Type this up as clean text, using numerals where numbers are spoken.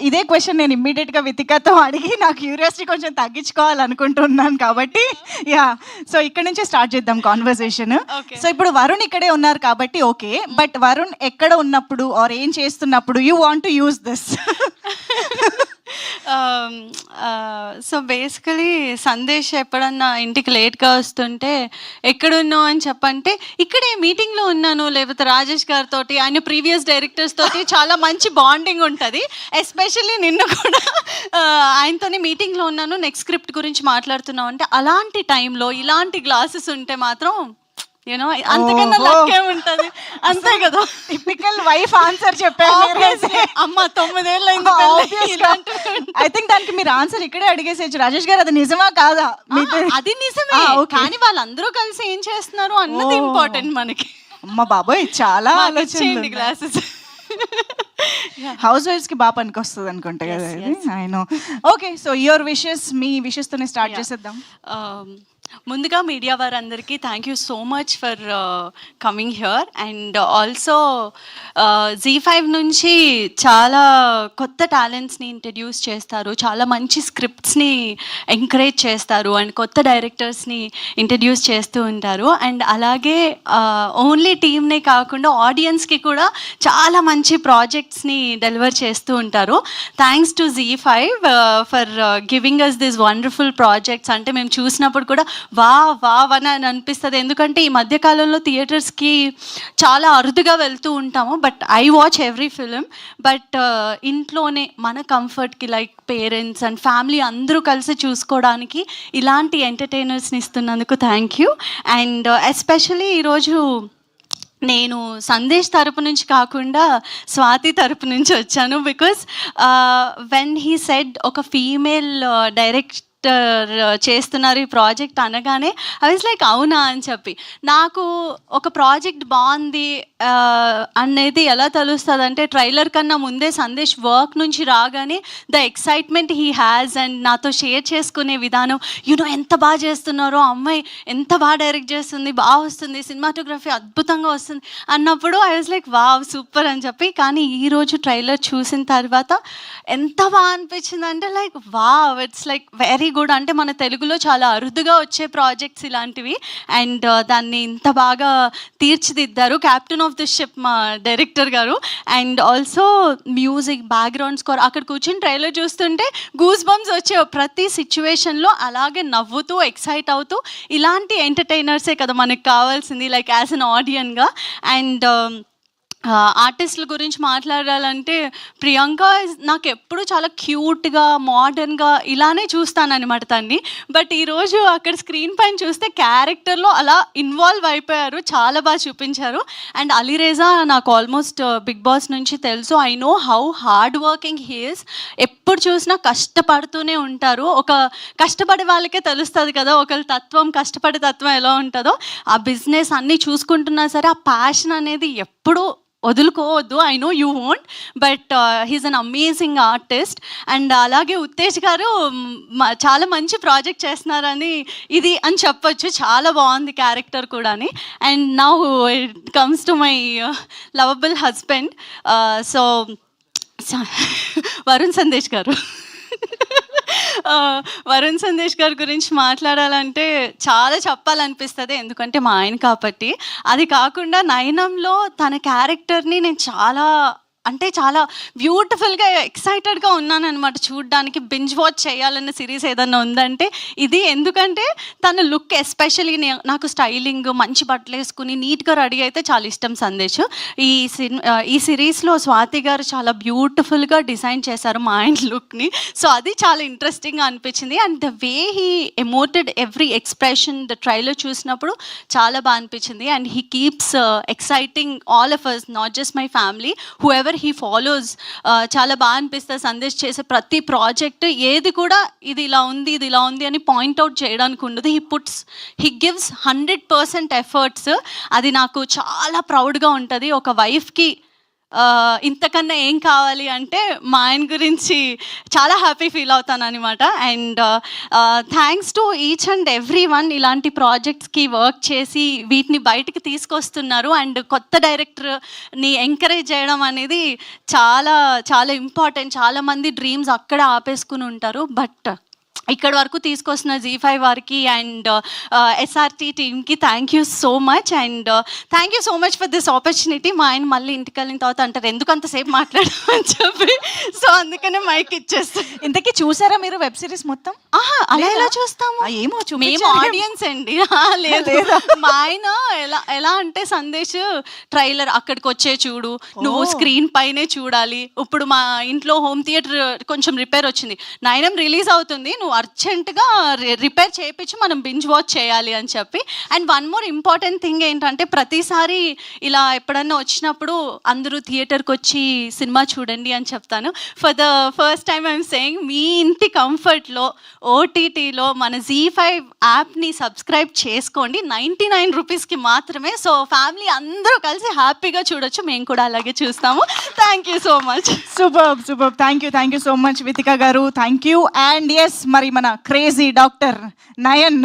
ఇదే క్వశ్చన్ నేను ఇమ్మీడియట్గా వితికతో అడిగి నా క్యూరియాసిటీ కొంచెం తగ్గించుకోవాలనుకుంటున్నాను కాబట్టి సో ఇక్కడ నుంచే స్టార్ట్ చేద్దాం కాన్వర్సేషన్. సో ఇప్పుడు వరుణ్ ఇక్కడే ఉన్నారు కాబట్టి ఓకే, బట్ వరుణ్ ఎక్కడ ఉన్నప్పుడు ఆర్ ఏం చేస్తున్నప్పుడు you want to use this? So basically Sandesh ఎప్పుడన్నా ఇంటికి లేట్గా వస్తుంటే ఎక్కడున్నావు అని చెప్పంటే ఇక్కడే మీటింగ్లో ఉన్నాను, లేకపోతే రాజేష్ గారితో ఆయన ప్రీవియస్ డైరెక్టర్స్ తోటి చాలా మంచి బాండింగ్ ఉంటుంది. ఎస్పెషల్లీ నిన్న కూడా ఆయనతోనే మీటింగ్లో ఉన్నాను, నెక్స్ట్ స్క్రిప్ట్ గురించి మాట్లాడుతున్నాం అంటే అలాంటి టైంలో ఇలాంటి గ్లాసెస్ ఉంటే మాత్రం యూనో అంతకన్నా లక్కే ఉంటుంది, అంతే కదా. టిపికల్ వైఫ్ ఆన్సర్ చెప్పారు. అమ్మ 9 ఏళ్ళు ఐ థింక్ దానికి మీరు ఆన్సర్ ఇక్కడే అడిగేసేయచ్చు. రాజేష్ గారు అది నిజమా కాదా? అది నిజమే, కానీ వాళ్ళందరూ కలిసి ఏం చేస్తున్నారు అన్నది ఇంపార్టెంట్ మనకి. అమ్మ బాబోయ్, చాలా ఆలోచన. గ్లాసెస్ హౌస్ వైఫ్స్ కి బాగా పనికొస్తుంది అనుకుంటా కదా. I know. Okay, so your wishes, me wishes తోనే స్టార్ట్ చేసేద్దాం. ముందుగా మీడియా వారందరికీ thank you so much for coming here. And also Z5 నుంచి చాలా కొత్త టాలెంట్స్ని ఇంట్రడ్యూస్ చేస్తారు, చాలా మంచి స్క్రిప్ట్స్ని ఎంకరేజ్ చేస్తారు అండ్ కొత్త డైరెక్టర్స్ని ఇంట్రడ్యూస్ చేస్తూ ఉంటారు. అండ్ అలాగే ఓన్లీ టీమ్నే కాకుండా ఆడియన్స్కి కూడా చాలా మంచి ప్రాజెక్ట్స్ని డెలివర్ చేస్తూ ఉంటారు. Thanks to Z5 for giving us this wonderful projects. అంటే మేము చూసినప్పుడు కూడా వా అని అనిపిస్తుంది, ఎందుకంటే ఈ మధ్యకాలంలో థియేటర్స్కి చాలా అరుదుగా వెళ్తూ ఉంటాము. But I watch every film. But ఇంట్లోనే మన కంఫర్ట్కి లైక్ పేరెంట్స్ అండ్ ఫ్యామిలీ అందరూ కలిసి చూసుకోవడానికి ఇలాంటి ఎంటర్టైనర్స్ని ఇస్తున్నందుకు థ్యాంక్ యూ. అండ్ ఎస్పెషలీ ఈరోజు నేను సందేశ్ తరపు నుంచి కాకుండా స్వాతి తరపు నుంచి వచ్చాను. బికాస్ వెన్ హీ సెడ్ ఒక ఫీమేల్ డైరెక్టర్ చేస్తున్నారు ఈ ప్రాజెక్ట్ అనగానే ఐ వాజ్ లైక్ అవునా అని చెప్పి, నాకు ఒక ప్రాజెక్ట్ బాగుంది అనేది ఎలా తెలుస్తుంది అంటే ట్రైలర్ కన్నా ముందే సందేశ్ వర్క్ నుంచి రాగానే the excitement he has and నాతో షేర్ చేసుకునే విధానం, యూనో ఎంత బాగా చేస్తున్నారో, అమ్మాయి ఎంత బాగా డైరెక్ట్ చేస్తుంది, బాగా వస్తుంది, సినిమాటోగ్రఫీ అద్భుతంగా వస్తుంది అన్నప్పుడు I was like wow super అని చెప్పి. కానీ ఈరోజు ట్రైలర్ చూసిన తర్వాత ఎంత బాగా అనిపించింది అంటే like wow, it's like very good. అంటే మన తెలుగులో చాలా అరుదుగా వచ్చే ప్రాజెక్ట్స్ ఇలాంటివి అండ్ దాన్ని ఇంత బాగా తీర్చిదిద్దారు క్యాప్టెన్ ఆఫ్ ది షిప్ మా డైరెక్టర్ గారు. And also music, background score, అక్కడ కూర్చొని ట్రైలర్ చూస్తుంటే గూస్ బంప్స్ వచ్చే ప్రతి సిచ్యువేషన్లో అలాగే నవ్వుతూ ఎక్సైట్ అవుతూ ఇలాంటి ఎంటర్టైనర్సే కదా మనకు కావాల్సింది లైక్ యాజ్ అన్ ఆడియన్గా. అండ్ ఆర్టిస్టుల గురించి మాట్లాడాలంటే ప్రియాంక నాకు ఎప్పుడు చాలా క్యూట్గా మోడర్న్గా ఇలానే చూస్తానన్నమాట తన్ని. బట్ ఈరోజు అక్కడ స్క్రీన్ పైన చూస్తే క్యారెక్టర్లో అలా ఇన్వాల్వ్ అయిపోయారు, చాలా బాగా చూపించారు. అండ్ అలీరేజా నాకు ఆల్మోస్ట్ బిగ్ బాస్ నుంచి తెలుసు. I know how hard working he is. ఎప్పుడు చూసినా కష్టపడుతూనే ఉంటారు. ఒక కష్టపడే వాళ్ళకే తెలుస్తుంది కదా ఒకళ్ళ తత్వం, కష్టపడే తత్వం ఎలా ఉంటుందో. ఆ బిజినెస్ అన్నీ చూసుకుంటున్నా సరే ఆ ప్యాషన్ అనేది ఎప్పుడూ వదులుకోవద్దు. I know you won't, but he's an amazing artist. And అలాగే ఉత్తేజ్ గారు చాలా మంచి ప్రాజెక్ట్ చేస్తున్నారని ఇది అని చెప్పొచ్చు, చాలా బాగుంది క్యారెక్టర్ కూడా. And now it comes to my lovable husband, so Varun Sandesh గారు. వరుణ్ సందేశ్ గారి గురించి మాట్లాడాలంటే చాలా చెప్పాలనిపిస్తుంది, ఎందుకంటే మా ఆయన కాబట్టి. అది కాకుండా నయనంలో తన క్యారెక్టర్ని నేను చాలా బ్యూటిఫుల్గా ఎక్సైటెడ్గా ఉన్నాను అనమాట చూడడానికి. బింజ్ వాచ్ చేయాలన్న సిరీస్ ఏదన్నా ఉందంటే ఇది. ఎందుకంటే తన లుక్ ఎస్పెషల్లీ నాకు స్టైలింగ్, మంచి బట్టలు వేసుకుని నీట్గా రెడీ అయితే చాలా ఇష్టం సందేశ్. ఈ సిరీస్లో స్వాతి గారు చాలా బ్యూటిఫుల్గా డిజైన్ చేశారు మా ఆయన లుక్ని. సో అది చాలా ఇంట్రెస్టింగ్గా అనిపించింది. And the way he emoted every expression the trailer చూసినప్పుడు చాలా బాగా అనిపించింది. And he keeps exciting all of us, not just my family, whoever he follows. చాలా బాగా అనిపిస్తుంది సందేశ్ చేసే ప్రతి ప్రాజెక్ట్. ఏది కూడా ఇది ఇలా ఉంది అని పాయింట్అవుట్ చేయడానికి ఉండదు. He gives 100% efforts. అది నాకు చాలా ప్రౌడ్గా ఉంటుంది. ఒక వైఫ్కి ఇంతకన్నా ఏం కావాలి అంటే మా ఆయన గురించి చాలా హ్యాపీ ఫీల్ అవుతాను అనమాట. And thanks to each and every one ఇలాంటి ప్రాజెక్ట్స్కి వర్క్ చేసి వీటిని బయటికి తీసుకొస్తున్నారు. అండ్ కొత్త డైరెక్టర్ని ఎంకరేజ్ చేయడం అనేది చాలా చాలా ఇంపార్టెంట్. చాలామంది డ్రీమ్స్ అక్కడ ఆపేసుకుని ఉంటారు, బట్ ఇక్కడ వరకు తీసుకొస్తున్న Z5 వారికి అండ్ SRT టీమ్కి thank you so much. And thank you so much for this opportunity. మా ఆయన మళ్ళీ ఇంటికి వెళ్ళిన తర్వాత అంటారు ఎందుకు అంతసేపు మాట్లాడమని చెప్పి, సో అందుకనే మైక్ ఇచ్చేస్తాను. ఇంతకీ చూసారా మీరు వెబ్ సిరీస్ మొత్తం? అలా ఎలా చూస్తాము, ఏమో మేము ఆడియన్స్ అండి. లేదు, మా ఆయన ఎలా అంటే సందేశ్ ట్రైలర్ అక్కడికి వచ్చే చూడు, నువ్వు స్క్రీన్ పైనే చూడాలి. ఇప్పుడు మా ఇంట్లో హోమ్ థియేటర్ కొంచెం రిపేర్ వచ్చింది, 9am రిలీజ్ అవుతుంది, నువ్వు అర్జెంటుగా రిపేర్ చేయించి మనం బింజ్ వాచ్ చేయాలి అని చెప్పి. And one more important thing ఏంటంటే ప్రతిసారి ఇలా ఎప్పుడన్నా వచ్చినప్పుడు అందరూ థియేటర్కి వచ్చి సినిమా చూడండి అని చెప్తాను. For the first time I'm saying, మీ ఇంటి కంఫర్ట్లో OTTలో మన Z5 యాప్ని సబ్స్క్రైబ్ చేసుకోండి, 99 రూపీస్కి మాత్రమే. సో ఫ్యామిలీ అందరూ కలిసి హ్యాపీగా చూడొచ్చు, మేము కూడా అలాగే చూస్తాము. Thank you so much. Super. Thank you so much Vithika గారు, థ్యాంక్ యూ. అండ్ ఎస్, మరి మన క్రేజీ డాక్టర్ నయన్